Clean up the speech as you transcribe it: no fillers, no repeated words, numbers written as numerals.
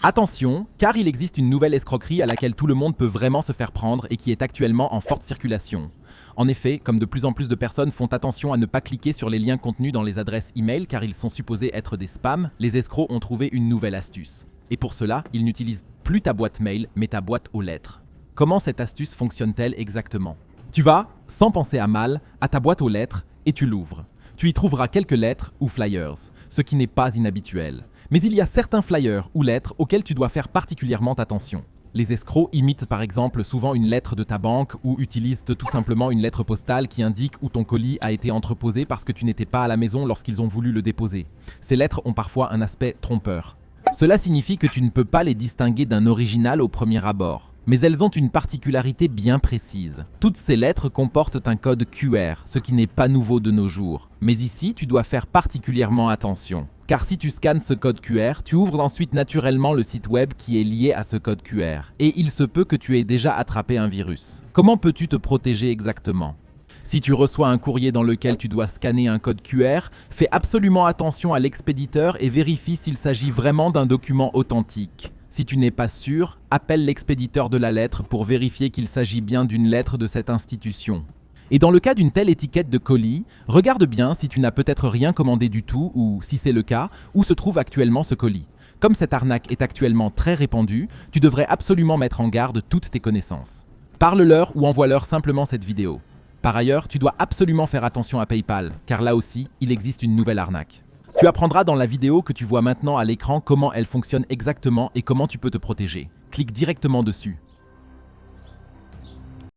Attention, car il existe une nouvelle escroquerie à laquelle tout le monde peut vraiment se faire prendre et qui est actuellement en forte circulation. En effet, comme de plus en plus de personnes font attention à ne pas cliquer sur les liens contenus dans les adresses e-mail car ils sont supposés être des spams, les escrocs ont trouvé une nouvelle astuce. Et pour cela, ils n'utilisent plus ta boîte mail, mais ta boîte aux lettres. Comment cette astuce fonctionne-t-elle exactement? Tu vas, sans penser à mal, à ta boîte aux lettres et tu l'ouvres. Tu y trouveras quelques lettres ou flyers, ce qui n'est pas inhabituel. Mais il y a certains flyers ou lettres auxquels tu dois faire particulièrement attention. Les escrocs imitent par exemple souvent une lettre de ta banque ou utilisent tout simplement une lettre postale qui indique où ton colis a été entreposé parce que tu n'étais pas à la maison lorsqu'ils ont voulu le déposer. Ces lettres ont parfois un aspect trompeur. Cela signifie que tu ne peux pas les distinguer d'un original au premier abord. Mais elles ont une particularité bien précise. Toutes ces lettres comportent un code QR, ce qui n'est pas nouveau de nos jours. Mais ici, tu dois faire particulièrement attention. Car si tu scannes ce code QR, tu ouvres ensuite naturellement le site web qui est lié à ce code QR. Et il se peut que tu aies déjà attrapé un virus. Comment peux-tu te protéger exactement ? Si tu reçois un courrier dans lequel tu dois scanner un code QR, fais absolument attention à l'expéditeur et vérifie s'il s'agit vraiment d'un document authentique. Si tu n'es pas sûr, appelle l'expéditeur de la lettre pour vérifier qu'il s'agit bien d'une lettre de cette institution. Et dans le cas d'une telle étiquette de colis, regarde bien si tu n'as peut-être rien commandé du tout ou, si c'est le cas, où se trouve actuellement ce colis. Comme cette arnaque est actuellement très répandue, tu devrais absolument mettre en garde toutes tes connaissances. Parle-leur ou envoie-leur simplement cette vidéo. Par ailleurs, tu dois absolument faire attention à PayPal, car là aussi, il existe une nouvelle arnaque. Tu apprendras dans la vidéo que tu vois maintenant à l'écran comment elle fonctionne exactement et comment tu peux te protéger. Clique directement dessus.